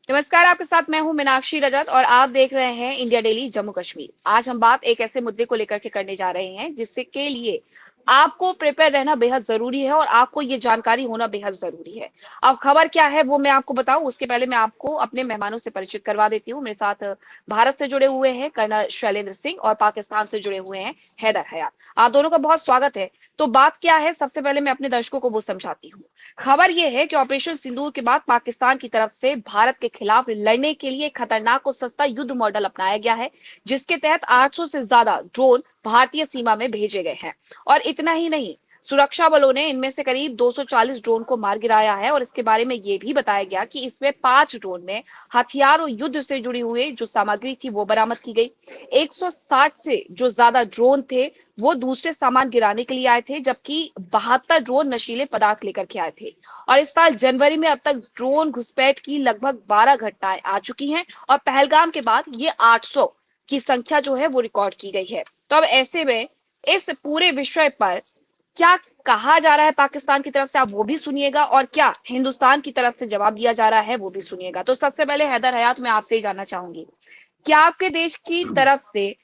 नमस्कार, आपके साथ मैं हूं मीनाक्षी रजत और आप देख रहे हैं इंडिया डेली जम्मू कश्मीर। आज हम बात एक ऐसे मुद्दे को लेकर के करने जा रहे हैं जिससे के लिए आपको प्रिपेयर रहना बेहद जरूरी है और आपको ये जानकारी होना बेहद जरूरी है। अब खबर क्या है वो मैं आपको बताऊं, उसके पहले मैं आपको अपने मेहमानों से परिचित करवा देती हूँ। मेरे साथ भारत से जुड़े हुए हैं कर्नल शैलेंद्र सिंह और पाकिस्तान से जुड़े हुए हैं हैदर हयात। आप दोनों का बहुत स्वागत है। तो बात क्या है, सबसे पहले मैं अपने दर्शकों को वो समझाती हूँ। खबर यह है कि ऑपरेशन सिंदूर के बाद पाकिस्तान की तरफ से भारत के खिलाफ लड़ने के लिए खतरनाक और सस्ता युद्ध मॉडल अपनाया गया है, जिसके तहत 800 से ज्यादा ड्रोन भारतीय सीमा में भेजे गए हैं। और इतना ही नहीं, सुरक्षा बलों ने इनमें से करीब 240 ड्रोन को मार गिराया है और इसके बारे में यह भी बताया गया कि इसमें 5 ड्रोन में हथियार और युद्ध से जुड़ी हुई जो सामग्री थी वो बरामद की गई। 160 से जो ज्यादा ड्रोन थे वो दूसरे सामान गिराने के लिए आए थे, जबकि 72 ड्रोन नशीले पदार्थ लेकर के आए थे। और इस साल जनवरी में अब तक ड्रोन घुसपैठ की लगभग 12 घटनाएं आ चुकी हैं और पहलगाम के बाद ये 800 की संख्या जो है वो रिकॉर्ड की गई है। तो अब ऐसे में इस पूरे विषय पर क्या कहा जा रहा है पाकिस्तान की तरफ से, आप वो भी सुनिएगा और क्या हिंदुस्तान की तरफ से जवाब दिया जा रहा है वो भी सुनिएगा। तो सबसे पहले हैदर हयात, मैं आपसे ही जानना चाहूंगी, क्या आपके देश की तरफ से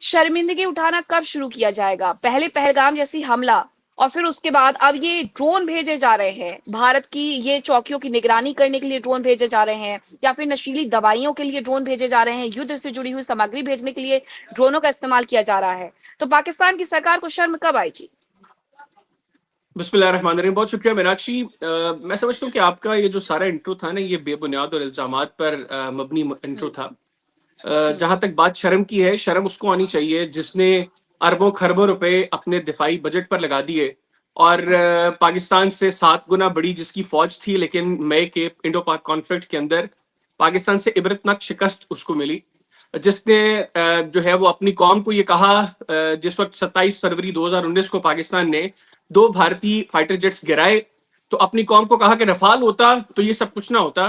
शर्मिंदगी उठाना कब शुरू किया जाएगा? पहले पहलगाम जैसी हमला और फिर उसके बाद अब ये ड्रोन भेजे जा रहे हैं, भारत की ये चौकियों की निगरानी करने के लिए ड्रोन भेजे जा रहे हैं, या फिर नशीली दवाइयों के लिए ड्रोन भेजे जा रहे हैं, युद्ध से जुड़ी हुई सामग्री भेजने के लिए ड्रोनों का इस्तेमाल किया जा रहा है। तो पाकिस्तान की सरकार को शर्म कब आएगी? बिस्मिल्लाहिर्रहमानिर्रहीम। बहुत शुक्रिया मीनाक्षी। मैं समझता हूँ कि आपका ये जो सारा इंट्रो था ना, ये बेबुनियाद और इल्जामात पर मबनी इंट्रो हम्म। था। हम्म। जहां तक बात शर्म की है, शर्म उसको आनी चाहिए जिसने अरबों खरबों रुपए अपने दिफाई बजट पर लगा दिए और पाकिस्तान से 7 गुना बड़ी जिसकी फौज थी, लेकिन मई के इंडो पाक कॉन्फ्लिक्ट के अंदर पाकिस्तान से इबरतनाक शिकस्त उसको मिली। जिसने जो है वो अपनी कौम को ये कहा, जिस वक्त 27 फरवरी 2019 को पाकिस्तान ने 2 भारतीय फाइटर जेट्स गिराए, तो अपनी कौम को कहा कि रफाल होता तो ये सब कुछ ना होता।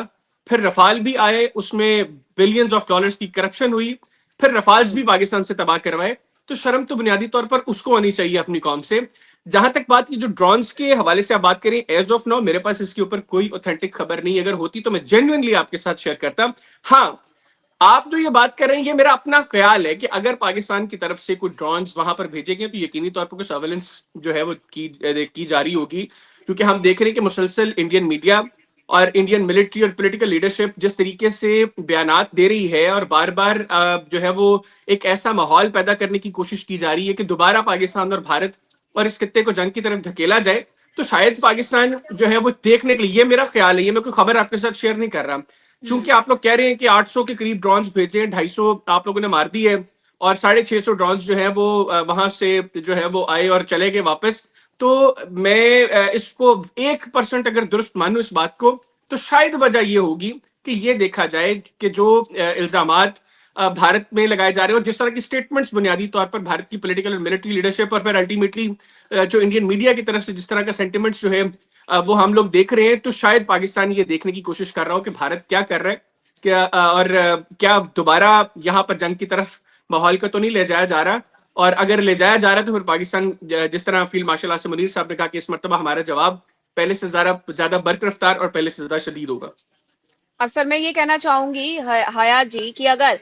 फिर रफाल भी आए, उसमें बिलियंस ऑफ डॉलर्स की करप्शन हुई, फिर रफाल्स भी हम्म। पाकिस्तान से तबाह करवाए। तो शर्म तो बुनियादी तौर पर उसको आनी चाहिए अपनी कौम से। जहां तक बात की जो ड्रोन्स के हवाले से आप बात करें, एज ऑफ नाउ मेरे पास इसके ऊपर कोई ऑथेंटिक खबर नहीं। अगर होती तो मैं जेन्युइनली आपके साथ शेयर करता। हाँ, आप जो ये बात कर रहे हैं, ये मेरा अपना ख्याल है कि अगर पाकिस्तान की तरफ से कुछ ड्रोन्स वहां पर भेजेंगे तो यकीनी तौर पर कुछ सर्वेलेंस जो है वो की जा रही होगी। क्योंकि हम देख रहे हैं कि मुसलसल इंडियन मीडिया और इंडियन मिलिट्री और पॉलिटिकल लीडरशिप जिस तरीके से बयानात दे रही है और बार बार जो है वो एक ऐसा माहौल पैदा करने की कोशिश की जा रही है कि दोबारा पाकिस्तान और भारत और इस खत्ते को जंग की तरफ धकेला जाए। तो शायद पाकिस्तान जो है वो देखने के लिए, ये मेरा ख्याल है, ये मैं कोई खबर आपके साथ शेयर नहीं कर रहा। चूंकि हम्म। आप लोग कह रहे हैं कि 800 के करीब ड्रोन्स भेजे, 250 आप लोगों ने मार दी है और 650 ड्रोन्स जो है वो वहां से जो है वो आए और चले गए वापस। तो मैं इसको 1% अगर दुरुस्त मानूं इस बात को, तो शायद वजह ये होगी कि ये देखा जाए कि जो इल्जामात भारत में लगाए जा रहे हैं और जिस तरह की स्टेटमेंट्स बुनियादी तौर पर भारत की पॉलिटिकल और मिलिट्री लीडरशिप और फिर अल्टीमेटली जो इंडियन मीडिया की तरफ से जिस तरह का सेंटिमेंट्स जो है वो हम लोग देख रहे हैं, तो शायद पाकिस्तान ये देखने की कोशिश कर रहा हो कि भारत क्या कर रहा है, क्या और क्या दोबारा यहाँ पर जंग की तरफ माहौल को तो नहीं ले जाया जा रहा। और अगर ले जाया जा रहा है तो फिर पाकिस्तान, जिस तरह फील्ड मार्शल आसिम मुनीर साहब ने कहा कि इस मरतबा हमारा जवाब पहले से ज्यादा बर्क रफ्तार और पहले से ज्यादा शदीद होगा। अक्सर मैं ये कहना चाहूंगी हयात जी कि अगर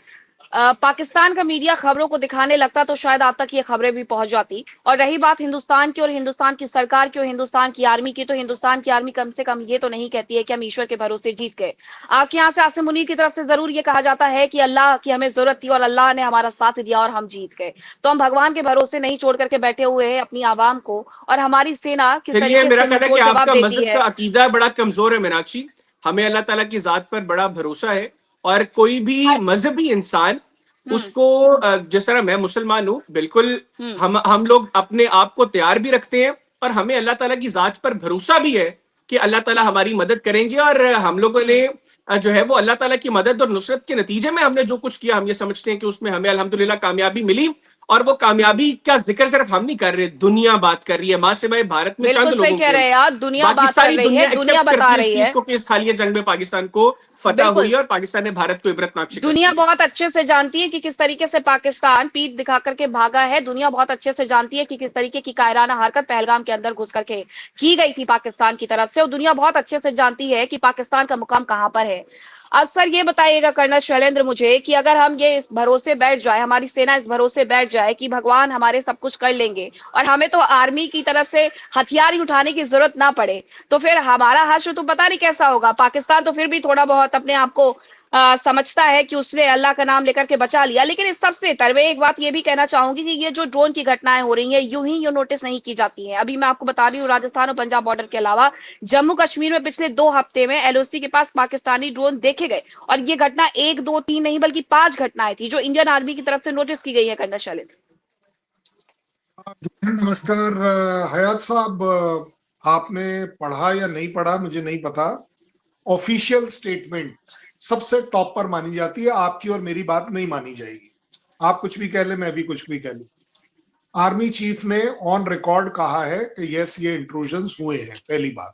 पाकिस्तान का मीडिया खबरों को दिखाने लगता तो शायद आप तक ये खबरें भी पहुंच जाती। और रही बात हिंदुस्तान की और हिंदुस्तान की सरकार की और हिंदुस्तान की आर्मी की, तो हिंदुस्तान की आर्मी कम से कम ये तो नहीं कहती है कि हम ईश्वर के भरोसे जीत गए। आपके यहाँ से आसिम मुनीर की तरफ से जरूर ये कहा जाता है कि अल्लाह की हमें जरूरत थी और अल्लाह ने हमारा साथ दिया और हम जीत गए। तो हम भगवान के भरोसे नहीं छोड़ करके बैठे हुए हैं अपनी आवाम को, और हमारी सेना किस फिर ये तरीके मेरा से कहना है कि मुंहतोड़ जवाब आपका देती मस्जिद है। का अकीदा बड़ा कमजोर है मीनाक्षी। हमें अल्लाह ताला की जात पर बड़ा भरोसा है और कोई भी हर। मजहबी इंसान हम्म। उसको, जिस तरह मैं मुसलमान हूं बिल्कुल, हम्म। हम लोग अपने आप को तैयार भी रखते हैं और हमें अल्लाह ताला की जात पर भरोसा भी है कि अल्लाह ताला हम्म। हमारी मदद करेंगे। और हम लोगों ने हम्म। जो है वो अल्लाह ताला की मदद और नुसरत के नतीजे में हमने जो कुछ किया, हम ये समझते हैं कि उसमें हमें अल्हम्दुलिल्लाह कामयाबी मिली। और वो कामयाबी का जिक्र सिर्फ हम नहीं कर रहे, दुनिया बात कर रही है। मां से भाई भारत में बिल्कुल चंद सही लोगों कह से, रहे हैं आप, दुनिया बाकी बात कर सारी रही है, दुनिया दुनिया एक्सेप्ट बता करती है इस रही चीज है। को कि इस हालिया जंग में पाकिस्तान को फतह हुई बिल्कुल। है और पाकिस्तान ने भारत को इबरतनाक शिकस्त दुनिया दी है। बहुत अच्छे से जानती है कि किस तरीके से पाकिस्तान पीठ दिखा करके भागा है। दुनिया बहुत अच्छे से जानती है कि किस तरीके की कायराना हरकत पहलगाम के अंदर घुस करके की गई थी पाकिस्तान की तरफ से, और दुनिया बहुत अच्छे से जानती है कि पाकिस्तान का मुकाम कहां पर है। अब सर ये बताइएगा कर्नल शैलेंद्र मुझे कि अगर हम ये इस भरोसे बैठ जाए, हमारी सेना इस भरोसे बैठ जाए कि भगवान हमारे सब कुछ कर लेंगे और हमें तो आर्मी की तरफ से हथियार ही उठाने की जरूरत ना पड़े, तो फिर हमारा हश्र तो पता नहीं कैसा होगा। पाकिस्तान तो फिर भी थोड़ा बहुत अपने आप को समझता है कि उसने अल्लाह का नाम लेकर के बचा लिया। लेकिन इस सबसे तर मैं एक बात ये भी कहना चाहूंगी कि ये जो ड्रोन की घटनाएं हो रही हैं यूं ही नोटिस नहीं की जाती हैं। अभी मैं आपको बता रही हूँ राजस्थान और पंजाब बॉर्डर के अलावा जम्मू कश्मीर में पिछले 2 हफ्ते में एलओसी के पास पाकिस्तानी ड्रोन देखे गए और ये घटना 1 2 3 नहीं बल्कि 5 घटनाएं थी जो इंडियन आर्मी की तरफ से नोटिस की गई है। कर्नल शैलेंद्र नमस्कार हयात साहब, आपने पढ़ा या नहीं पढ़ा मुझे नहीं पता। ऑफिशियल स्टेटमेंट सबसे टॉप पर मानी जाती है, आपकी और मेरी बात नहीं मानी जाएगी। आप कुछ भी कह ले, मैं भी कुछ भी कह लूं। आर्मी चीफ ने ऑन रिकॉर्ड कहा है कि यस ये इंट्रूजन्स हुए हैं, पहली बात।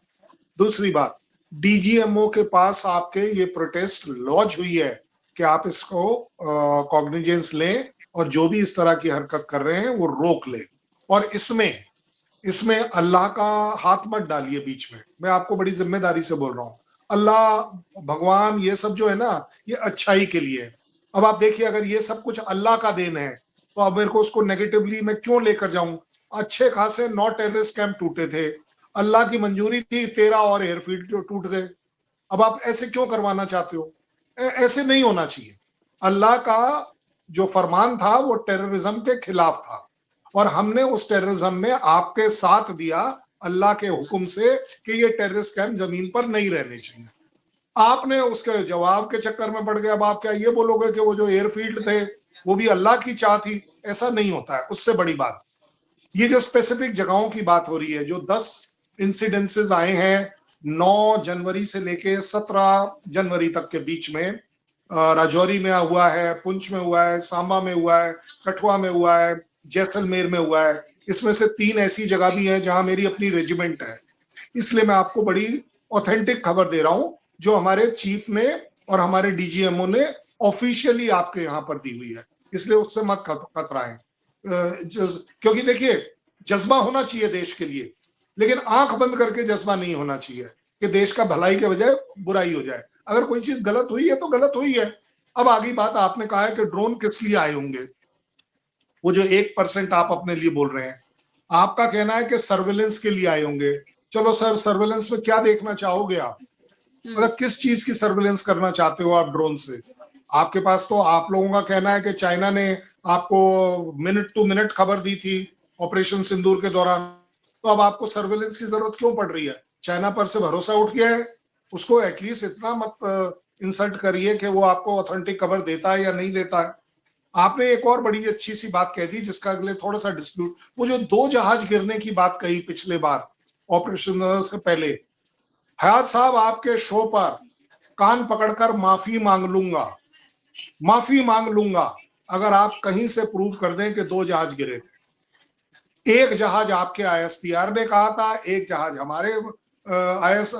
दूसरी बात, डीजीएमओ के पास आपके ये प्रोटेस्ट लॉन्च हुई है कि आप इसको कॉग्निजेंस लें और जो भी इस तरह की हरकत कर रहे हैं वो रोक लें। और इसमें अल्लाह का हाथ मत डालिए बीच में। मैं आपको बड़ी जिम्मेदारी से बोल रहा हूँ, अल्लाह भगवान ये सब जो है ना ये अच्छाई के लिए है। अब आप देखिए, अगर ये सब कुछ अल्लाह का देन है तो अब मेरे को उसको नेगेटिवली मैं क्यों लेकर जाऊं। अच्छे खासे 9 टेररिस्ट कैंप टूटे थे, अल्लाह की मंजूरी थी, 13 और एयरफील्ड जो टूट गए। अब आप ऐसे क्यों करवाना चाहते हो? ऐसे नहीं होना चाहिए। अल्लाह का जो फरमान था वो टेररिज्म के खिलाफ था और हमने उस टेररिज्म में आपके साथ दिया अल्लाह के हुक्म से कि ये टेररिस्ट कैंप जमीन पर नहीं रहने चाहिए। आपने उसके जवाब के चक्कर में पड़ गए। अब आप क्या ये बोलोगे कि वो जो एयरफील्ड थे वो भी अल्लाह की चाह थी? ऐसा नहीं होता है। उससे बड़ी बात, ये जो स्पेसिफिक जगहों की बात हो रही है, जो 10 इंसिडेंसेस आए हैं 9 जनवरी से लेके 17 जनवरी तक के बीच में, राजौरी में हुआ है, पुंछ में हुआ है, सांबा में हुआ है, कठुआ में हुआ है, जैसलमेर में हुआ है। इसमें से 3 ऐसी जगह भी है जहां मेरी अपनी रेजिमेंट है। इसलिए मैं आपको बड़ी ऑथेंटिक खबर दे रहा हूं जो हमारे चीफ ने और हमारे डीजीएमओ ने ऑफिशियली आपके यहाँ पर दी हुई है। इसलिए उससे मत कतराएं, क्योंकि देखिए जज्बा होना चाहिए देश के लिए, लेकिन आंख बंद करके जज्बा नहीं होना चाहिए कि देश का भलाई के बजाय बुराई हो जाए। अगर कोई चीज गलत हुई है तो गलत हुई है। अब आगे बात, आपने कहा है कि ड्रोन किस लिए आए होंगे, वो जो 1% आप अपने लिए बोल रहे हैं, आपका कहना है कि सर्वेलेंस के लिए आए होंगे। चलो सर, सर्वेलेंस में क्या देखना चाहोगे आप? मतलब किस चीज की सर्वेलेंस करना चाहते हो आप ड्रोन से? आपके पास तो आप लोगों का कहना है कि चाइना ने आपको मिनट टू मिनट खबर दी थी ऑपरेशन सिंदूर के दौरान, तो अब आपको सर्वेलेंस की जरूरत क्यों पड़ रही है? चाइना पर से भरोसा उठ गया है? उसको एटलीस्ट इतना मत इंसल्ट करिए कि वो आपको ऑथेंटिक खबर देता है या नहीं देता है। आपने एक और बड़ी अच्छी सी बात कह दी जिसका अगले थोड़ा सा डिस्प्यूट, वो जो 2 जहाज गिरने की बात कही पिछले बार ऑपरेशन से पहले। हयात साहब, आपके शो पर कान पकड़कर माफी मांग लूंगा अगर आप कहीं से प्रूव कर दें कि 2 जहाज गिरे थे। एक जहाज आपके आईएसपीआर ने कहा था, एक जहाज हमारे आईएस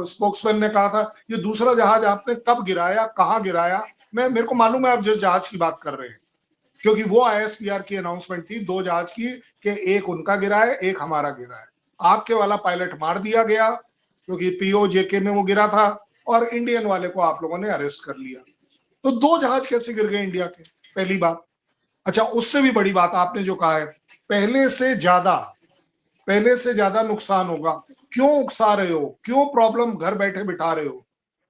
स्पोक्समैन ने कहा था। ये दूसरा जहाज आपने कब गिराया, कहां गिराया? मेरे को मालूम है आप जिस जहाज की बात कर रहे हैं, क्योंकि वो आईएसपीआर की अनाउंसमेंट थी 2 जहाज की कि एक उनका गिरा है, एक हमारा गिरा है। आपके वाला पायलट मार दिया गया क्योंकि पीओजेके में वो गिरा था और इंडियन वाले को आप लोगों ने अरेस्ट कर लिया। तो 2 जहाज कैसे गिर गए इंडिया के? पहली बात। अच्छा, उससे भी बड़ी बात आपने जो कहा है पहले से ज्यादा नुकसान होगा। क्यों उकसा रहे हो? क्यों प्रॉब्लम घर बैठे बिठा रहे हो?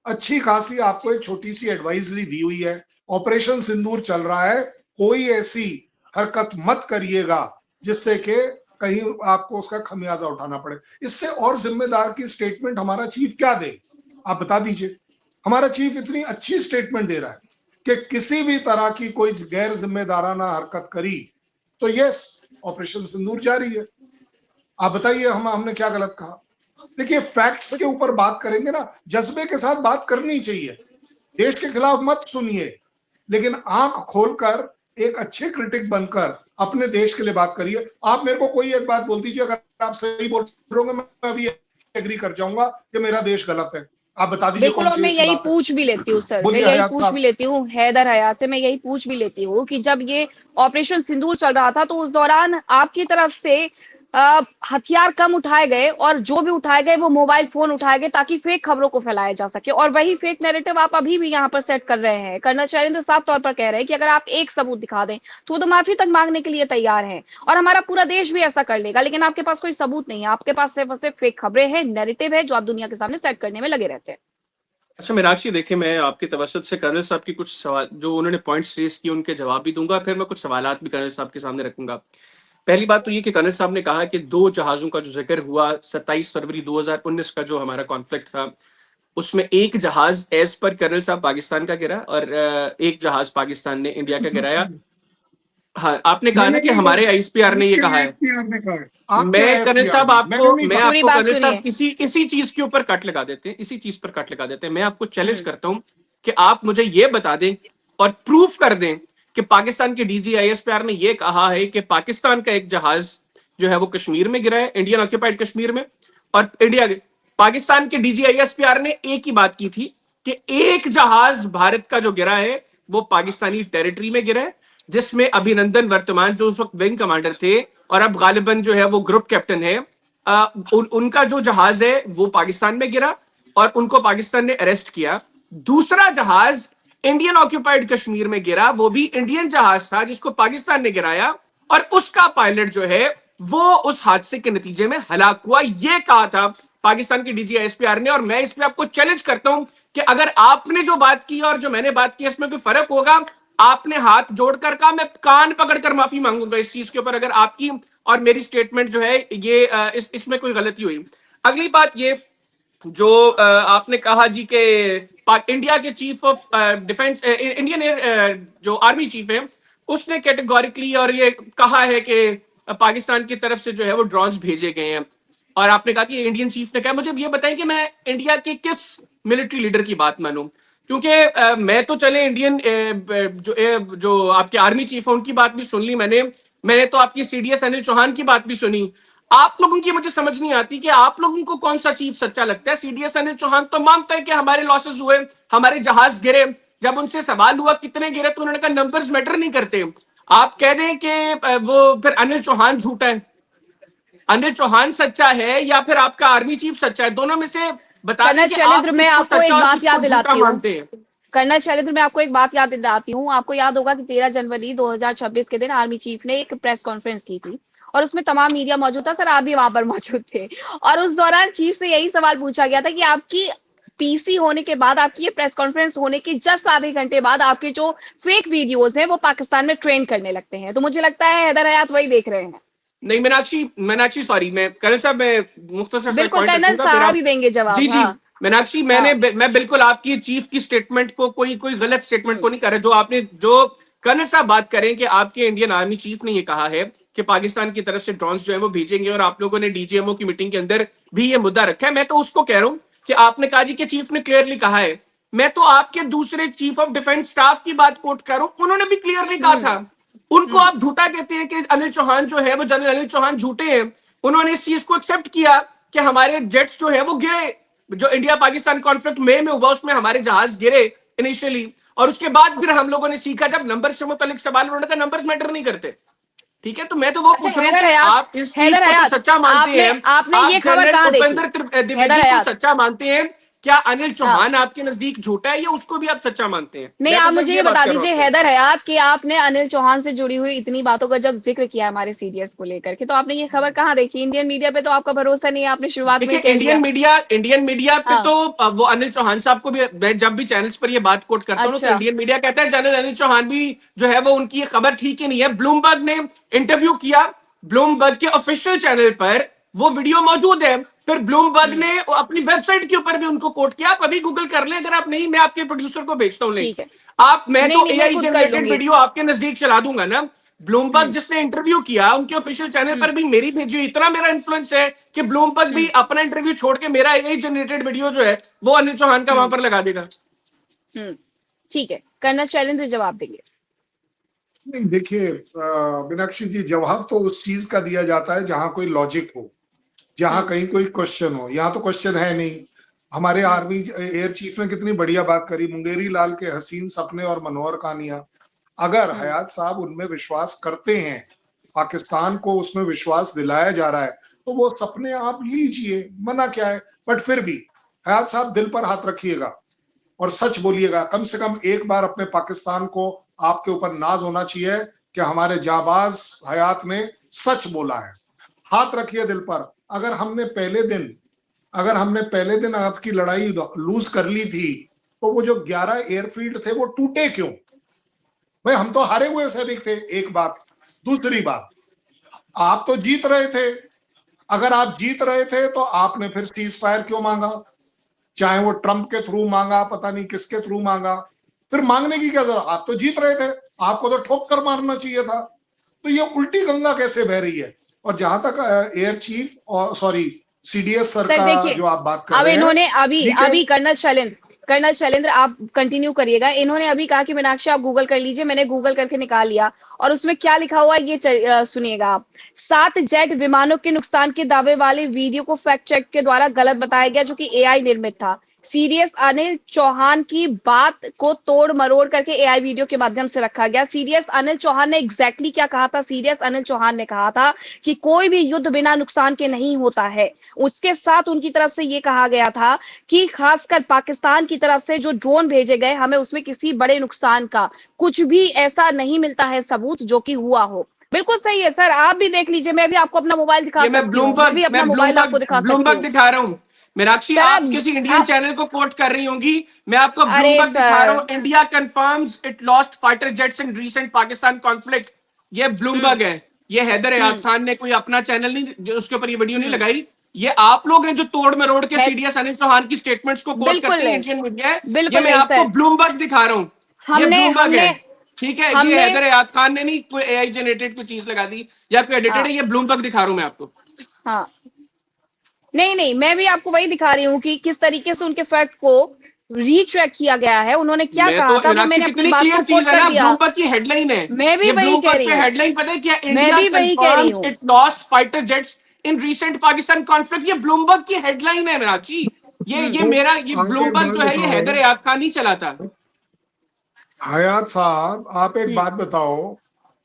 अच्छी खासी आपको एक छोटी सी एडवाइजरी दी हुई है। ऑपरेशन सिंदूर चल रहा है, कोई ऐसी हरकत मत करिएगा जिससे कि कहीं आपको उसका खमियाजा उठाना पड़े। इससे और जिम्मेदार की स्टेटमेंट हमारा चीफ क्या दे, आप बता दीजिए। हमारा चीफ इतनी अच्छी स्टेटमेंट दे रहा है कि किसी भी तरह की कोई गैर जिम्मेदाराना हरकत करी तो यस ऑपरेशन सिंदूर जारी है। आप बताइए हमने क्या गलत कहा? देखिए, फैक्ट्स के ऊपर बात करेंगे ना, जज्बे के साथ बात करनी चाहिए। देश के खिलाफ मत सुनिए, लेकिन आंख खोलकर एक अच्छे क्रिटिक बनकर अपने देश के लिए बात करिए। आप मेरे को कोई एक बात बोल दीजिए, अगर आप सही बोल रहे होंगे मैं अभी एग्री कर जाऊंगा कि मेरा देश गलत है। आप बता दीजिए बिल्कुल, और मैं यही पूछ भी लेती हूँ सर, मैं यही पूछ भी लेती हूँ हैदर हयात से, मैं यही पूछ भी लेती हूँ कि जब ये ऑपरेशन सिंदूर चल रहा था तो उस दौरान आपकी तरफ से हथियार कम उठाए गए और जो भी उठाए गए वो मोबाइल फोन उठाए गए ताकि फेक खबरों को फैलाया जा सके, और वही फेक नैरेटिव आप अभी भी यहाँ पर सेट कर रहे हैं। कर्नल शैलेंद्र साफ तौर पर कह रहे हैं कि अगर आप एक सबूत दिखा दें तो वो तो माफी तक मांगने के लिए तैयार हैं, और हमारा पूरा देश भी ऐसा कर लेगा, लेकिन आपके पास कोई सबूत नहीं है, आपके पास सिर्फ और सिर्फ फेक खबरें हैं, नैरेटिव है जो आप दुनिया के सामने सेट करने में लगे रहते हैं। अच्छा मीनाक्षी, देखिए मैं आपके तवज्जुह से कर्नल साहब की कुछ सवाल जो उन्होंने पॉइंट्स रेज किए उनके जवाब भी दूंगा, फिर मैं कुछ सवालात भी कर्नल साहब के सामने रखूंगा। पहली बात तो ये कि कर्नल साहब ने कहा कि 2 जहाजों का जो जिक्र हुआ 27 फरवरी 2019 का जो हमारा कॉन्फ्लिक्ट था, उसमें एक जहाज एज पर कर्नल साहब पाकिस्तान का गिरा और एक जहाज पाकिस्तान ने इंडिया का गिराया। हाँ, आपने कहा ना कि हमारे आईएसपीआर ने ये कहा है। ने कहा है, आपके मैं कर्नल साहब मैंने आपको नहीं मैं कहा। पूरी आपको बात कर्नल साहब सुनिए। इसी चीज के ऊपर कट लगा देते हैं, इसी चीज पर कट लगा देते हैं। मैं आपको चैलेंज करता हूं कि आप मुझे ये बता दें और प्रूफ कर दें कि पाकिस्तान के डीजी आईएसपीआर ने ये कहा है कि पाकिस्तान का एक जहाज जो है वो कश्मीर में गिरा है, इंडियन ऑक्यूपाइड कश्मीर में, और पाकिस्तान के डीजी आईएसपीआर ने एक ही बात की थी कि एक जहाज भारत का जो गिरा है वो पाकिस्तानी टेरिटरी में गिरा है, जिसमें अभिनंदन वर्तमान जो उस वक्त विंग कमांडर थे और अब गालिबन जो है वो ग्रुप कैप्टन है, उनका जो जहाज है वो पाकिस्तान में गिरा और उनको पाकिस्तान ने अरेस्ट किया। दूसरा जहाज इंडियन ऑक्यूपाइड कश्मीर में गिरा, वो भी इंडियन जहाज था जिसको पाकिस्तान ने गिराया, और उसका पायलट जो है वो उस हादसे के नतीजे में हलाक हुआ। ये कहा था पाकिस्तान के डीजी आईएसपीआर ने, और मैं इस पे आपको चैलेंज करता हूं कि अगर आपने जो बात की और जो मैंने बात की इसमें कोई फर्क होगा, आपने हाथ जोड़कर कहा, मैं कान पकड़कर माफी मांगूंगा इस चीज के ऊपर अगर आपकी और मेरी स्टेटमेंट जो है ये इसमें कोई गलती हुई। अगली बात ये जो आपने कहा जी के इंडिया के chief of defence, Indian air जो आर्मी चीफ है, उसने कैटेगोरिकली और ये कहा है कि पाकिस्तान की तरफ से जो है वो ड्रोन्स भेजे गए हैं, और आपने कहा कि इंडियन चीफ ने कहा। मुझे ये बताएं कि मैं इंडिया के किस मिलिट्री लीडर की बात मानूं, क्योंकि मैं तो चले इंडियन जो आपके आर्मी चीफ है उनकी बात भी सुन ली मैंने तो आपकी सीडीएस अनिल चौहान की बात भी सुनी। आप लोगों की मुझे समझ नहीं आती कि आप लोगों को कौन सा चीफ सच्चा लगता है। सीडीएस अनिल चौहान तो मानता है कि हमारे लॉसेस हुए, हमारे जहाज गिरे। जब उनसे सवाल हुआ कितने गिरे तो उन्होंने कहा नंबर्स मैटर नहीं करते। आप कह दें कि वो फिर अनिल चौहान झूठा है, अनिल चौहान सच्चा है या फिर आपका आर्मी चीफ सच्चा है? दोनों में से बता दें कर्नल कि शैलेंद्र, आप मैं किसको आपको एक सच्चा और बात किसको याद झूठा दिलाती हूँ। मानते हैं। कर्नल शैलेंद्र, मैं आपको एक बात याद दिलाती हूँ। आपको याद होगा कि 13 जनवरी 2026 के दिन आर्मी चीफ ने एक प्रेस कॉन्फ्रेंस की थी और उसमें तमाम मीडिया मौजूद था। सर, आप भी वहां पर मौजूद थे, और उस दौरान चीफ से यही सवाल पूछा गया था कि आपकी पीसी होने के बाद, आपकी ये प्रेस कॉन्फ्रेंस होने के जस्ट आधे घंटे बाद आपके जो फेक वीडियोज हैं वो पाकिस्तान में ट्रेंड करने लगते हैं। तो मुझे लगता है हैदर हयात वही देख रहे हैं। नहीं मीनाक्षी सॉरी, मैं कर्नल साहब मैं मुख्तसर से बिल्कुल, पॉइंट कर्नल रखूंगा फिर साहब आप। ही देंगे जी जवाब। जी हाँ मीनाक्षी, हाँ। मैं बिल्कुल आपकी चीफ की स्टेटमेंट को कोई गलत स्टेटमेंट हम्म को नहीं कर रहा। जो आपने जो कर्नल साहब बात करें कि आपके इंडियन आर्मी चीफ ने ये कहा है कि पाकिस्तान की तरफ से ड्रोन्स जो है वो भेजेंगे, और आप लोगों ने डीजीएमओ की मीटिंग के अंदर भी ये मुद्दा रखा है। मैं तो उसको कह रहा हूं कि आपने कहा जी कि चीफ ने क्लियरली कहा है। मैं तो आपके दूसरे चीफ ऑफ डिफेंस स्टाफ की बात कोट कर रहा हूं, उन्होंने भी क्लियरली कहा था। उनको आप झूठा कहते हैं कि अनिल चौहान जो है वो जनरल अनिल चौहान झूठे हैं। उन्होंने इस चीज को एक्सेप्ट किया कि हमारे जेट्स जो है वो गिरे, जो इंडिया पाकिस्तान कॉन्फ्लिक्ट में हुआ उसमें हमारे जहाज गिरे इनिशियली, और उसके बाद फिर हम लोगों ने सीखा जब नंबर से मुतालिक सवाल, उन्होंने कहा नंबर्स मैटर नहीं करते। ठीक है, तो मैं तो वो अच्छा, पूछ रहा हूँ हैदर कि हयात, आप इस चीज हैदर को तो हयात, सच्चा मानते हैं, आपने ये आप खबर जनरल कहाँ देखी? उपेंद्र हैदर द्विवेदी को हयात, सच्चा मानते हैं क्या? अनिल हाँ। चौहान आपके नजदीक झूठा है या उसको भी आप सच्चा मानते हैं? नहीं, मैं तो आप सिर्फ मुझे ये ये बात बता कर रहा हूँ दीजिए आपसे। हैदर हयात कि आपने अनिल चौहान से जुड़ी हुई इतनी बातों का जब जिक्र किया हमारे सीडीएस को लेकर के, तो आपने ये खबर कहाँ देखी? इंडियन मीडिया पे तो आपका भरोसा नहीं है, आपने शुरुआत में देखिए ही कह दिया। इंडियन मीडिया पे हाँ, तो वो अनिल चौहान साहब को भी, मैं जब भी चैनल्स पर ये बात कोट करता हूँ तो अच्छा। इंडियन मीडिया कहता है जनरल अनिल चौहान भी जो है वो उनकी ये खबर ठीक ही नहीं है। ब्लूमबर्ग ने इंटरव्यू किया, ब्लूमबर्ग के ऑफिशियल चैनल पर वो वीडियो मौजूद है। फिर ब्लूमबर्ग ने अपनी वेबसाइट के ऊपर भी उनको कोट किया। आप अभी गूगल कर लें, अगर आप नहीं, मैं आपके प्रोड्यूसर को भेजता हूँ लिंक। ठीक है। मैं नहीं तो नहीं, मैं एआई खुद कर जनरेटेड लूंगी। वीडियो आपके नजदीक चला दूंगा ना। ब्लूमबर्ग हम्म जिसने इंटरव्यू किया उनके ऑफिशियल चैनल पर हम्म भी मेरी भेजी, इतना मेरा इन्फ्लुएंस है कि ब्लूमबर्ग भी हम्म अपना इंटरव्यू छोड़ के मेरा एआई जनरेटेड वीडियो जो है वो अनिल चौहान का वहां हम्म पर लगा देगा। हम्म ठीक है, कर्नल शैलेंद्र जवाब देंगे। नहीं, देखिए मीनाक्षी जी, जवाब तो उस चीज का दिया जाता है जहां कोई लॉजिक हो, जहां कहीं कोई क्वेश्चन हो। यहाँ तो क्वेश्चन है नहीं। हमारे आर्मी एयर चीफ ने कितनी बढ़िया बात करी, मुंगेरी लाल के हसीन सपने और मनोहर कहानियां। अगर हयात साहब उनमें विश्वास करते हैं पाकिस्तान को उसमें विश्वास दिलाया जा रहा है, तो वो सपने आप लीजिए, मना क्या है। बट फिर भी हयात साहब दिल पर हाथ रखिएगा और सच बोलिएगा। कम से कम एक बार अपने पाकिस्तान को आपके ऊपर नाज होना चाहिए कि हमारे जाबाज हयात ने सच बोला है। हाथ रखिए दिल पर। अगर हमने पहले दिन आपकी लड़ाई लूज कर ली थी, तो वो जो 11 एयरफील्ड थे वो टूटे क्यों? भाई हम तो हारे हुए सैनिक थे, एक बात। दूसरी बात, आप तो जीत रहे थे। अगर आप जीत रहे थे तो आपने फिर सीज फायर क्यों मांगा? चाहे वो ट्रंप के थ्रू मांगा, पता नहीं किसके थ्रू मांगा, फिर मांगने की क्या जरूरत? आप तो जीत रहे थे, आपको तो ठोक कर मारना चाहिए था। तो ये उल्टी गंगा कैसे बह रही है? और जहां तक एयर चीफ और सॉरी सीडीएस सर सर का देखिए, जो आप बात कर अब रहे हैं, इन्होंने ठीक है। अभी कर्नल शैलेंद्र आप कंटिन्यू करिएगा। इन्होंने अभी कहा कि मीनाक्षी आप गूगल कर लीजिए, मैंने गूगल करके निकाल लिया और उसमें क्या लिखा हुआ है ये सुनिएगा आप। 7 जेट विमानों के नुकसान के दावे वाले वीडियो को फैक्ट चेक के द्वारा गलत बताया गया, जो कि एआई निर्मित था। सीडीएस अनिल चौहान की बात को तोड़ मरोड़ करके एआई वीडियो के माध्यम से रखा गया। सीडीएस अनिल चौहान ने एग्जैक्टली क्या कहा था? सीडीएस अनिल चौहान ने कहा था कि कोई भी युद्ध बिना नुकसान के नहीं होता है। उसके साथ उनकी तरफ से ये कहा गया था कि खासकर पाकिस्तान की तरफ से जो ड्रोन भेजे गए, हमें उसमें किसी बड़े नुकसान का कुछ भी ऐसा नहीं मिलता है सबूत जो कि हुआ हो। बिल्कुल सही है सर, आप भी देख लीजिए, मैं भी आपको अपना मोबाइल दिखा ये मैं सकती हूँ, मैं भी अपना मोबाइल आपको दिखा सकती ब्लूमबर्ग हूँ। दिखा रहा हूँ। मीनाक्षी सर आप किसी इंडियन आप चैनल को कोट कर रही होंगी, मैं आपको अरे ब्लूमबर्ग दिखा रहा हूँ। Sir, India confirms it lost fighter jets in recent Pakistan conflict. ये ब्लूमबर्ग है, ये हैदर हयात खान ने कोई अपना चैनल नहीं जो उसके ऊपर ये वीडियो नहीं लगाई। ये आप लोग हैं जो तोड़ मरोड़ के सीडीएस अनिल चौहान की स्टेटमेंट्स को कोट बिल्कुल करते हैं, नहीं, इंडियन मीडिया है। ये बिल्कुल मैं नहीं आपको सर। ब्लूमबर्ग दिखा रहा हूँ, ये हमने ब्लूमबर्ग हमने है, ठीक है। ये हमने हैदर हयात खान ने नहीं कोई एआई जनरेटेड कोई चीज लगा दी या कोई एडिटेड हाँ, है, ये ब्लूमबर्ग दिखा रहा हूँ मैं आपको। हाँ, नहीं नहीं, मैं भी आपको वही दिखा रही हूँ कि किस तरीके से उनके फैक्ट को रीट्रैक किया गया है। उन्होंने क्या मैं कहा तो था वो मीनाक्षी मैंने अपनी कितनी बात को क्लियर चीज कोट है कर ना, दिया। ब्लूमबर्ग की हेडलाइन है। मैं भी ये वही कह ब्लूमबर्ग रही पे हूँ, हेडलाइन पता है क्या? मैं इंडिया भी वही कह रही कंफर्म्स हूँ। It's lost fighter jets in recent Pakistan conflict. ये ब्लूमबर्ग की हेडलाइन है मीनाक्षी। तो ये आप एक ब्लूमबर्ग बात जो है ये बताओ हैदर हयात खान नहीं चलाता। हयात साहब, आप एक हम्म, बात बताओ,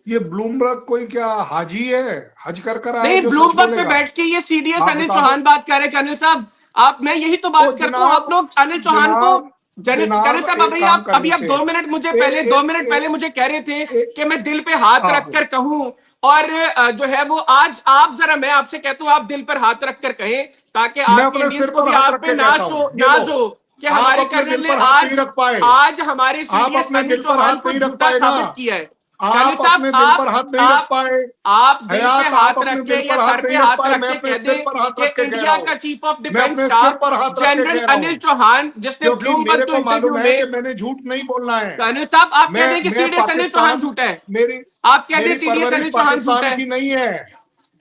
ये ब्लूमबर्ग कोई क्या हाजी है? हज कर आया नहीं, जो सच ब्लूमबर्ग पे बोलेगा? बैठ के ये सीडीएस आप अनिल बता दो। चौहान बात कर रहे हैं। अनिल साहब आप, मैं यही तो ओ बात करता हूँ, आप जनाब, लोग अनिल चौहान को जनाब, कनिल जनाब, साहब एक काम कर अभी आप लीजिए। 2 मिनट मुझे ए, पहले ए, 2 मिनट ए, पहले मुझे कह रहे थे ए, कि मैं दिल पे हाथ आहो। रखकर कहूं, और जो है वो आज आप जरा, मैं आपसे कहता हूं आप दिल पर हाथ रखकर कहें, ताकि मैं आपके अपने इंडियंस सिर को पर भी हाथ आप रख पे के कहता हूं, ये लो। नाज हो कि आप हमारे अपने कर्नल दिल ने पर हाथ नहीं आज रख पाए। आज हमारे आप सीडीएस अपने अनिल दिल पर चौहान हाथ को नहीं रख झूठा पाए ना। साबित किया है। कर्नल आप साहब अपने दिल पर हाथ नहीं रख पाए। आप दिल पे हयात, आप हाथ अपने रख दिल के या पर हाथ सर पे नहीं रख हाथ पाए। रख मैं के अपने कह सिर दें पर हाथ कि रख के कह रहा इंडिया का हूं। चीफ ऑफ मैं डिफेंस अपने सिर स्टाफ पर हाथ रख के जनरल कह रहा अनिल हूं, चौहान, जिसने क्योंकि ब्लूमबर्ग मेरे के को इंटरव्यू मालूम है कि में, मैंने झूठ नहीं बोलना है। अनिल साहब आप कह दें कि मैं सीडीएस अनिल चौहान पाकिस्तान, झूठा है, मेरी आप कह दें मेरी सीडीएस परवरिश अनिल चौहान झूठा पाकिस्तान है। की नहीं है।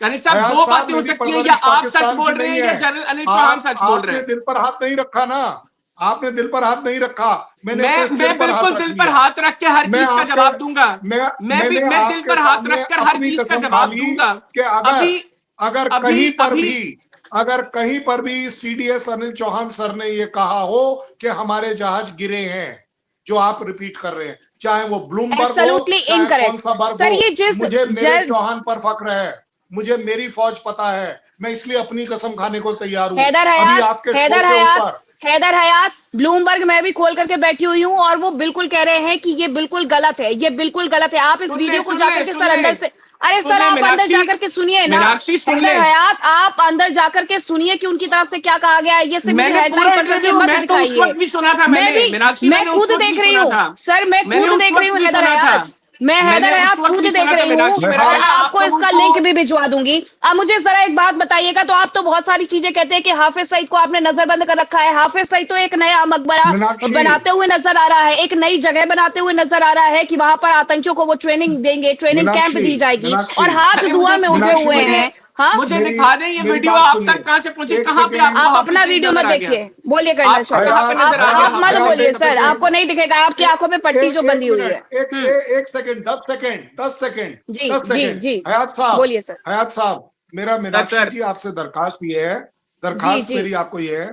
अनिल साहब हयात दो साहब, बातें हो मेरी सकती हैं, या परवरिश आप सच पाकिस्तान बोल की रहे नहीं हैं या है। जनरल अनिल चौहान आप सच बोल रहे आपने हैं। दिल पर हाथ नहीं रखा ना। आपने दिल पर हाथ नहीं रखा, मैंने अपने सिर मैं पर हाथ बिल्कुल रख दिल पर लिया। हाथ रख के हर मैं चीज का आपके जवाब दूंगा। मैं मैंने मैं दिल आपके पर हाथ सामने रखकर हर अपनी चीज का कसम खा जवाब ली दूंगा। कि अगर अभी अगर अभी अभी अगर कहीं पर भी सीडीएस अनिल चौहान सर ने ये कहा हो कि हमारे जहाज गिरे हैं, जो आप रिपीट कर रहे हैं, चाहे वो ब्लूमबर्ग हो, एब्सोल्युटली चाहे कौन इनकरेक्ट सा बर्ग सर। हो, ये जिस मुझे मेरे जज चौहान पर फक्र है। मुझे मेरी फौज पता है, मैं इसलिए अपनी कसम खाने को तैयार हूं। हैदर अभी हयात आपके शो हैदर के हयात ऊपर हैदर हयात ब्लूमबर्ग मैं भी खोल करके बैठी हुई हूँ और वो बिल्कुल कह रहे हैं कि ये बिल्कुल गलत है, ये बिल्कुल गलत है। आप इस सुन ले वीडियो को सुन ले जाकर के सुन सर ले अंदर से, अरे सुन सर ले आप अंदर मीनाक्षी, जाकर के सुनिए ना। मीनाक्षी सुन ले। हैदर हयात आप अंदर जाकर के सुनिए कि उनकी तरफ से क्या कहा गया है। ये सिर्फ मुझे मैंने हेडलाइन पूरा पढ़ करके इंटरव्यू, मत मैं तो उस दिखाइए। वक्त भी सुना था, मैं भी मीनाक्षी मैं मैंने उस खुद वक्त भी देख रही सुना हूँ था। सर, मैं मैंने खुद उस देख रही वक्त हूँ भी हैदर सुना था। हयात, मैं हैदर मैंने उस हयात वक्त खुद भी सुना देख था रही हूँ मीनाक्षी, मेरे और ख्याल में आप आपको तो इसका उनको, लिंक भी भिजवा दूंगी। अब मुझे जरा एक बात बताइएगा, तो आप तो बहुत सारी चीजें कहते हैं कि हाफिज सईद को आपने नजरबंद कर रखा है। हाफिज सईद तो एक नया मकबरा मीनाक्षी, बनाते हुए नजर आ रहा है, एक नई जगह बनाते हुए नजर आ रहा है कि वहां पर आतंकियों को वो ट्रेनिंग देंगे, ट्रेनिंग कैंप मीनाक्षी, दी जाएगी मीनाक्षी, और हाथ अरे धुआं में उठे मीनाक्षी, हुए मुझे हैं। हाँ, मुझे मेरी दिखा दें ये मेरी वीडियो, बात आप सुनिए तक कहां से पहुंची, एक कहां पे सेकेंड। आपको आप हाफिज अपना सईद वीडियो नजर मत आ गया? देखिए, बोलिए कर्नल आपको शैलेंद्र। कहां पे नजर आ गया आप मत हाफिज हयात, सईद? बोलिए एक सर, सेकेंड, आपको नहीं दिखेगा, आपकी आंखों पे पट्टी जो एक बंधी हुई है। मिनट, एक सेकंड, 10 सेकंड, 10 सेकंड, जी 10 सेकंड। जी, बोलिए सर। हयात साहब, मेरा सर मीनाक्षी सर जी आपसे दरखास्त ये है, जी दरखास्त जी। मेरी आपको ये है,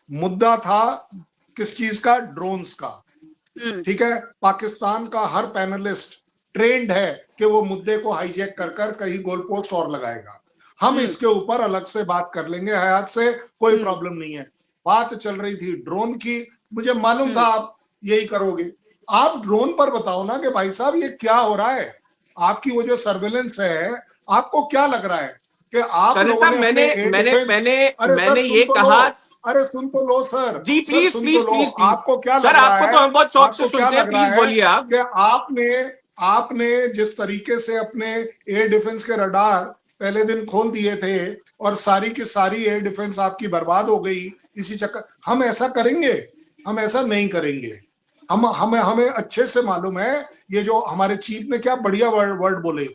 मुद्दा था किस चीज का? ड्रोन्स का। हम्म ठीक है, पाकिस्तान का हर पैनलिस्ट ट्रेंड है कि वो मुद्दे को हाईजैक कर कर कहीं गोल पोस्ट और लगाएगा। हम इसके ऊपर अलग से बात कर लेंगे, हयात से कोई प्रॉब्लम नहीं है। बात चल रही थी ड्रोन की, मुझे मालूम था आप यही करोगे। आप ड्रोन पर बताओ ना कि भाई साहब ये क्या हो रहा है, आपकी वो जो सर्वेलेंस है, आपको क्या लग रहा है कि आप लोगों ने मैंने ये कहा, अरे सुन तो लो सर, जी प्लीज प्लीज प्लीज, आपको क्या लग सर रहा आपको है, तो हम बहुत शौक से आपको क्या सुनते हैं, लग रहा प्लीज बोलिए आप। कि आपने जिस तरीके से अपने एयर डिफेंस के रडार पहले दिन खोल दिए थे और सारी की सारी एयर डिफेंस आपकी बर्बाद हो गई इसी चक्कर, हम ऐसा करेंगे? हम ऐसा नहीं करेंगे। हमें अच्छे से मालूम है ये जो हमारे चीफ ने क्या बढ़िया वर्ड बोले,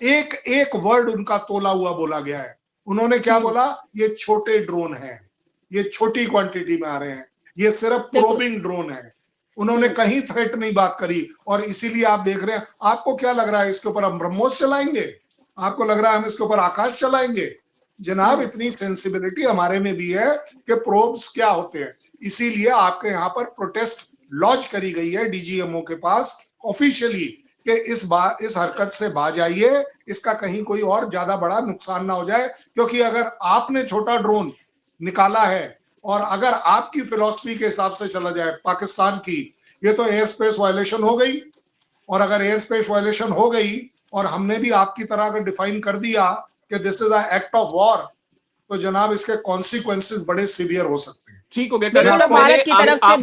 एक एक वर्ड उनका तोला हुआ बोला गया है। उन्होंने क्या बोला, ये छोटे ड्रोन हैं, ये छोटी क्वांटिटी में आ रहे हैं, ये सिर्फ प्रोबिंग ड्रोन है। उन्होंने कहीं थ्रेट नहीं बात करी, और इसीलिए आप देख रहे हैं। आपको क्या लग रहा है इसके ऊपर हम ब्रह्मोस चलाएंगे? आपको लग रहा है हम इसके ऊपर आकाश चलाएंगे? जनाब इतनी सेंसिबिलिटी हमारे में भी है कि प्रोब्स क्या होते हैं। इसीलिए आपके यहाँ पर प्रोटेस्ट लॉन्च करी गई है डीजीएमओ के पास ऑफिशियली कि इस हरकत से बाज आइए, इसका कहीं कोई और ज्यादा बड़ा नुकसान ना हो जाए। क्योंकि अगर आपने छोटा ड्रोन निकाला है और अगर आपकी फिलॉसफी के हिसाब से चला जाए पाकिस्तान की, ये तो एयर स्पेस वायलेशन हो गई। और अगर एयर स्पेस वायलेशन हो गई और हमने भी आपकी तरह अगर डिफाइन कर दिया कि this is a act of war, तो जनाब इसके कॉन्सिक्वेंसेस बड़े सीवियर हो सकते हैं। ठीक हो गया। भारत की तरफ से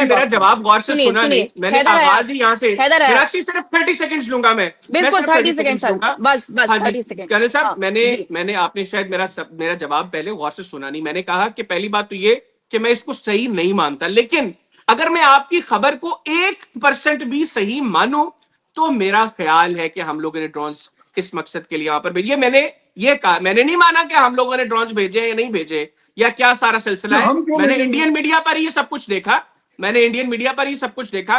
मेरा जवाब गौर से सुना नहीं, मैंने आवाज ही यहाँ से मीनाक्षी सिर्फ 30 सेकंड्स लूंगा मैं, बिल्कुल 30 सेकंड सर, बस 30 सेकंड। कर्नल साहब, मैंने आपने शायद मेरा जवाब पहले गौर से सुना नहीं। मैंने कहा कि पहली बात तो ये कि मैं इसको सही नहीं मानता, लेकिन अगर मैं आपकी खबर को 1% भी सही मानूं तो मेरा ख्याल है कि हम लोगों ने ड्रोन्स इस मकसद के लिए यहाँ पर भेजिए। मैंने नहीं माना कि हम लोगों ने ड्रोन्स भेजे या नहीं भेजे या क्या सारा सिलसिला है। मैंने इंडियन मीडिया पर ये सब कुछ देखा,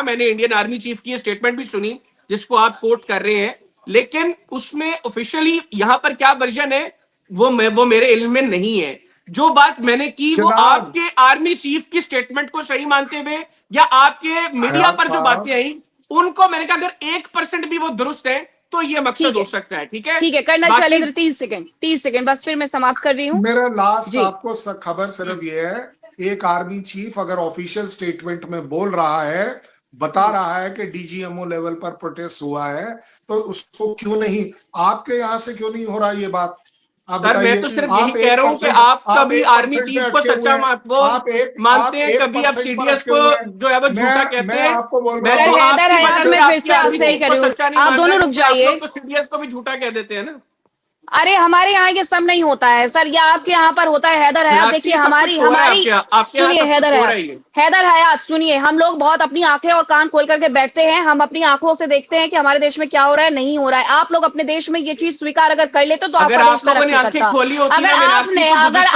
मैंने इंडियन आर्मी चीफ की स्टेटमेंट भी सुनी जिसको आप कोट कर रहे हैं, लेकिन उसमें ऑफिशियली यहाँ पर क्या वर्जन है वो मेरे इल्म में नहीं है। जो बात मैंने की वो आपके आर्मी चीफ की स्टेटमेंट को सही मानते हुए या आपके मीडिया पर जो बातें आई उनको मैंने कहा अगर 1% भी वो दुरुस्त है तो ये मकसद हो सकता है। ठीक है कर्नल शैलेंद्र 30 सेकंड बस, फिर मैं समाप्त कर रही हूँ। मेरा लास्ट आपको खबर सिर्फ ये है, एक आर्मी चीफ अगर ऑफिशियल स्टेटमेंट में बोल रहा है, बता रहा है कि डीजीएमओ लेवल पर प्रोटेस्ट हुआ है, तो उसको क्यों नहीं, आपके यहाँ से क्यों नहीं हो रहा ये बात? सर मैं तो सिर्फ यही कह रहा हूँ कि आप कभी आर्मी चीफ को सच्चा मानते हैं, कभी आप सीडीएस को जो है वो झूठा कहते हैं। मैं तो आप दोनों रुक जाइए, तो सीडीएस को भी झूठा कह देते हैं ना। अरे हमारे यहाँ ये सब नहीं होता है सर, या आपके यहाँ पर होता है। हैदर हयात देखिए, हमारी सुनिए हैदर हयात सुनिए, हम लोग बहुत अपनी आंखें और कान खोल करके बैठते हैं, हम अपनी आंखों से देखते हैं कि हमारे देश में क्या हो रहा है, नहीं हो रहा है। आप लोग अपने देश में ये चीज स्वीकार अगर कर लेते तो आपका देश तरक्की करता। अगर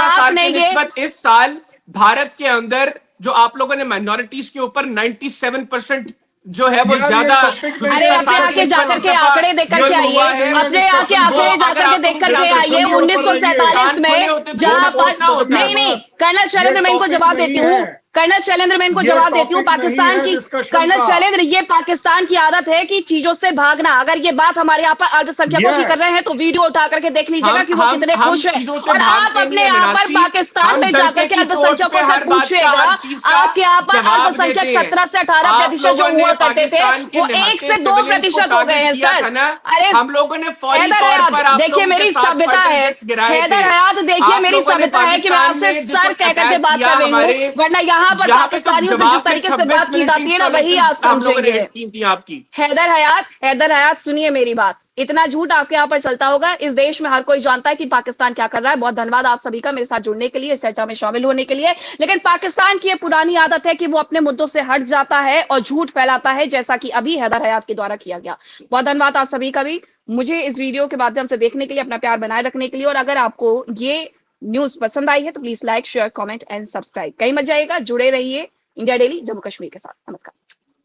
आपने ये इस साल भारत के अंदर जो आप लोगों ने माइनॉरिटीज के ऊपर 97% जो है वो ज्यादा, अरे अपने आके जाकर के आंकड़े देख करके आइए, अपने आके आंकड़े जाकर के देख करके आइए। 1947 में जहां पर नहीं कर्नल शैलेंद्र, मैं इनको जवाब देती हूँ, कर्नल शैलेंद्र मैं इनको जवाब देती हूँ। पाकिस्तान की कर्नल शैलेंद्र, ये पाकिस्तान की आदत है कि चीजों से भागना। अगर ये बात हमारे यहाँ पर अल्पसंख्यकों की कर रहे हैं तो वीडियो उठा करके देख लीजिएगा कि वो कितने खुश है। और आप अपने यहाँ पर पाकिस्तान में जाकर के अल्पसंख्यकों से पूछिएगा, आपके यहाँ पर अल्पसंख्यक 17 से 18% जो हुआ करते थे वो 1 से 2% हो गए हैं सर। अरे हम लोगों ने देखिए मेरी सभ्यता है, हैदर हयात देखिए मेरी सभ्यता है कि मैं आपसे सर कहकर के बात कर रही हूँ, वरना यहाँ पर पाकिस्तानियों से जिस तरीके से बात की जाती है ना वही आप समझेंगे। हैदर हयात सुनिए मेरी बात, इतना झूठ आपके यहाँ पर चलता होगा, इस देश में हर कोई जानता है कि पाकिस्तान क्या कर रहा है। बहुत धन्यवाद आप सभी का मेरे साथ जुड़ने के लिए, इस चर्चा में शामिल होने के लिए। लेकिन पाकिस्तान की ये पुरानी आदत है कि वो अपने मुद्दों से हट जाता है और झूठ फैलाता है, जैसा कि अभी हैदर हयात के द्वारा किया गया। बहुत धन्यवाद आप सभी का भी मुझे इस वीडियो के माध्यम से देखने के लिए, अपना प्यार बनाए रखने के लिए। और अगर आपको ये न्यूज पसंद आई है तो please like, share, comment and subscribe. कहीं मत जाइएगा, जुड़े रहिए इंडिया डेली जम्मू कश्मीर के साथ। नमस्कार।